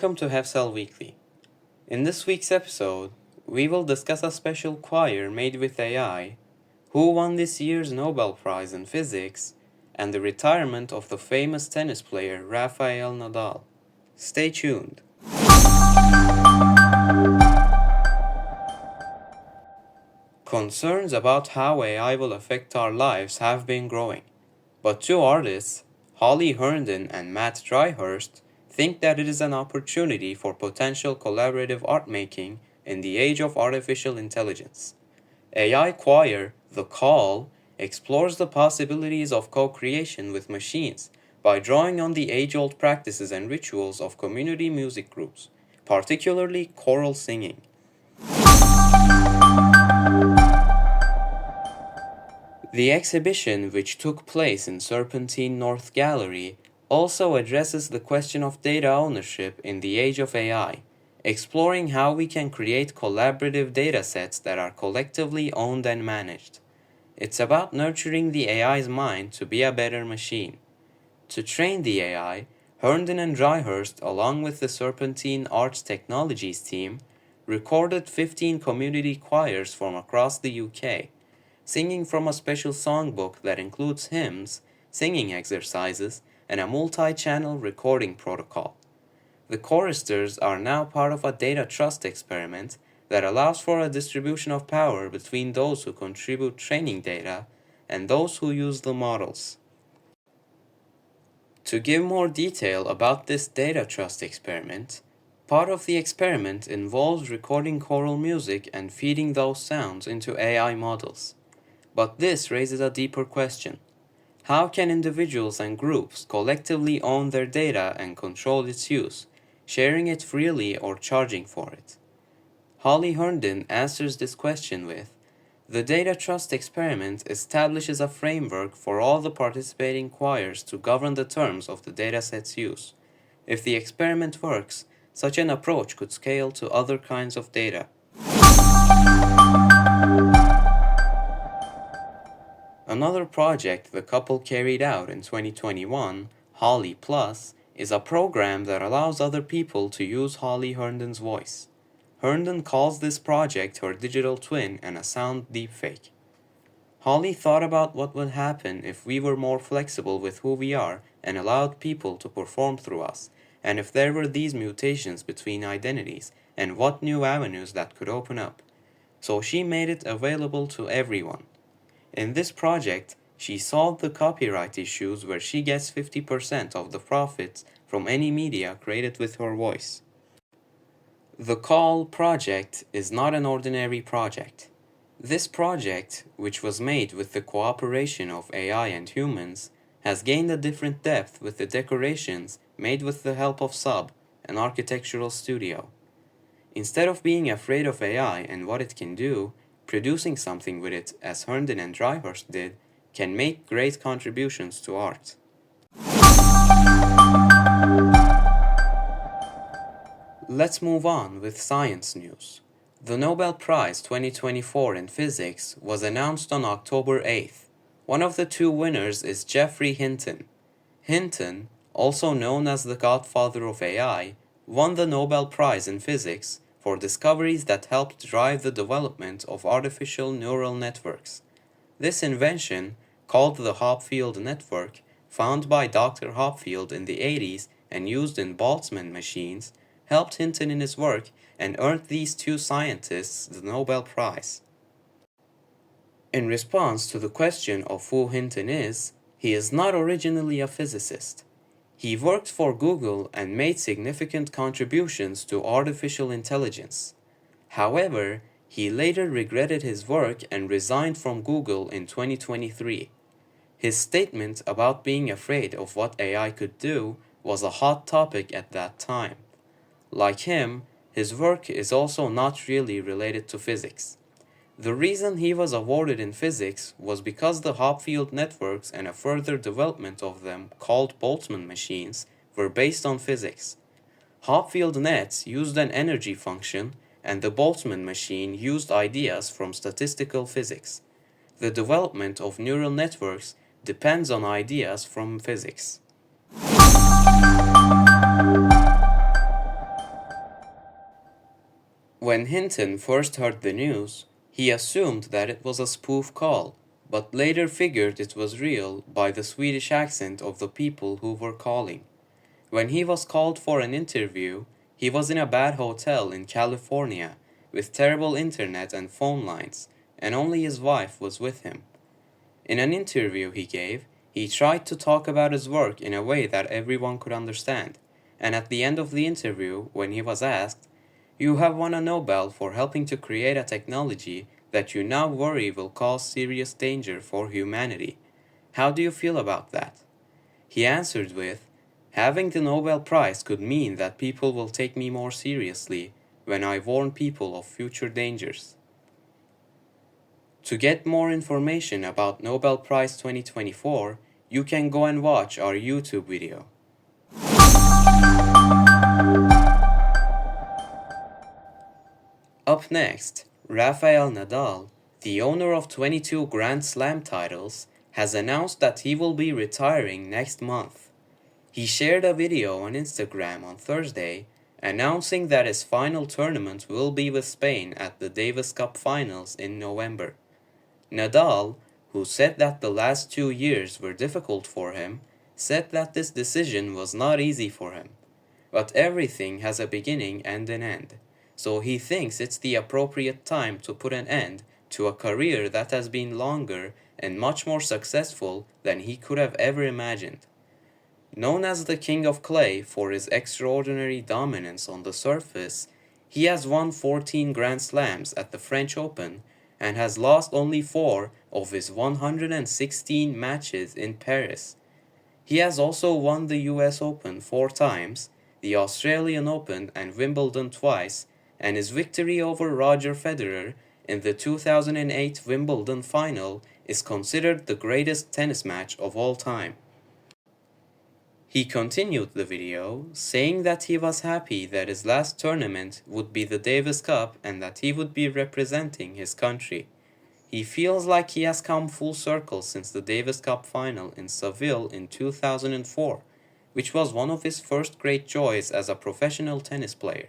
Welcome to Hefsel Weekly. In this week's episode, we will discuss a special choir made with AI, who won this year's Nobel Prize in Physics, and the retirement of the famous tennis player Rafael Nadal. Stay tuned. Concerns about how AI will affect our lives have been growing, but two artists, Holly Herndon and Matt Dryhurst, think that it is an opportunity for potential collaborative art making in the age of artificial intelligence. AI choir, The Call, explores the possibilities of co-creation with machines by drawing on the age-old practices and rituals of community music groups, particularly choral singing. The exhibition, which took place in Serpentine North Gallery, also addresses the question of data ownership in the age of AI, exploring how we can create collaborative data sets that are collectively owned and managed. It's about nurturing the AI's mind to be a better machine. To train the AI, Herndon and Dryhurst, along with the Serpentine Arts Technologies team, recorded 15 community choirs from across the UK, singing from a special songbook that includes hymns, singing exercises, and a multi-channel recording protocol. The choristers are now part of a data trust experiment that allows for a distribution of power between those who contribute training data and those who use the models. To give more detail about this data trust experiment, part of the experiment involves recording choral music and feeding those sounds into AI models. But this raises a deeper question. How can individuals and groups collectively own their data and control its use, sharing it freely or charging for it? Holly Herndon answers this question with, the data trust experiment establishes a framework for all the participating choirs to govern the terms of the dataset's use. If the experiment works, such an approach could scale to other kinds of data. Another project the couple carried out in 2021, Holly Plus, is a program that allows other people to use Holly Herndon's voice. Herndon calls this project her digital twin and a sound deepfake. Holly thought about what would happen if we were more flexible with who we are and allowed people to perform through us, and if there were these mutations between identities and what new avenues that could open up. So she made it available to everyone. In this project, she solved the copyright issues where she gets 50% of the profits from any media created with her voice. The Call project is not an ordinary project. This project, which was made with the cooperation of AI and humans, has gained a different depth with the decorations made with the help of Sub, an architectural studio. Instead of being afraid of AI and what it can do, producing something with it, as Herndon and Dryhurst did, can make great contributions to art. Let's move on with science news. The Nobel Prize 2024 in Physics was announced on October 8th. One of the two winners is Geoffrey Hinton. Hinton, also known as the godfather of AI, won the Nobel Prize in Physics for discoveries that helped drive the development of artificial neural networks. This invention, called the Hopfield network, found by Dr. Hopfield in the 80s and used in Boltzmann machines, helped Hinton in his work and earned these two scientists the Nobel Prize. In response to the question of who Hinton is, he is not originally a physicist. He worked for Google and made significant contributions to artificial intelligence. However, he later regretted his work and resigned from Google in 2023. His statement about being afraid of what AI could do was a hot topic at that time. Like him, his work is also not really related to physics. The reason he was awarded in physics was because the Hopfield networks and a further development of them, called Boltzmann machines, were based on physics. Hopfield nets used an energy function, and the Boltzmann machine used ideas from statistical physics. The development of neural networks depends on ideas from physics. When Hinton first heard the news, he assumed that it was a spoof call, but later figured it was real by the Swedish accent of the people who were calling. When he was called for an interview, he was in a bad hotel in California with terrible internet and phone lines, and only his wife was with him. In an interview he gave, he tried to talk about his work in a way that everyone could understand, and at the end of the interview, when he was asked, "You have won a Nobel for helping to create a technology that you now worry will cause serious danger for humanity. How do you feel about that?" He answered with, "Having the Nobel Prize could mean that people will take me more seriously when I warn people of future dangers." To get more information about Nobel Prize 2024, you can go and watch our YouTube video. Up next, Rafael Nadal, the owner of 22 Grand Slam titles, has announced that he will be retiring next month. He shared a video on Instagram on Thursday announcing that his final tournament will be with Spain at the Davis Cup Finals in November. Nadal, who said that the last 2 years were difficult for him, said that this decision was not easy for him. But everything has a beginning and an end, so he thinks it's the appropriate time to put an end to a career that has been longer and much more successful than he could have ever imagined. Known as the King of Clay for his extraordinary dominance on the surface, he has won 14 Grand Slams at the French Open and has lost only 4 of his 116 matches in Paris. He has also won the US Open 4 times, the Australian Open and Wimbledon twice, and his victory over Roger Federer in the 2008 Wimbledon final is considered the greatest tennis match of all time. He continued the video, saying that he was happy that his last tournament would be the Davis Cup and that he would be representing his country. He feels like he has come full circle since the Davis Cup final in Seville in 2004, which was one of his first great joys as a professional tennis player.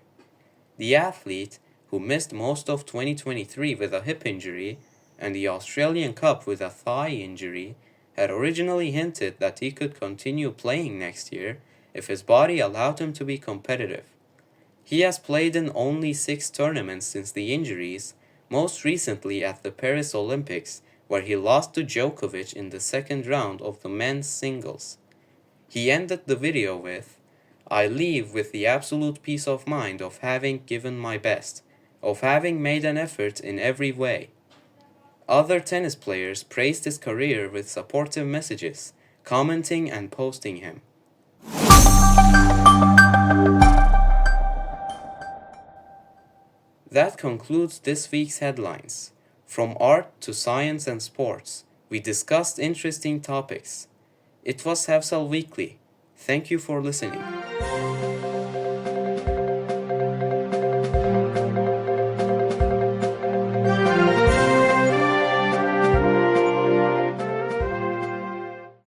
The athlete, who missed most of 2023 with a hip injury and the Australian Cup with a thigh injury, had originally hinted that he could continue playing next year if his body allowed him to be competitive. He has played in only 6 tournaments since the injuries, most recently at the Paris Olympics, where he lost to Djokovic in the second round of the men's singles. He ended the video with, "I leave with the absolute peace of mind of having given my best, of having made an effort in every way." Other tennis players praised his career with supportive messages, commenting and posting him. That concludes this week's headlines. From art to science and sports, we discussed interesting topics. It was Hevsel Weekly. Thank you for listening.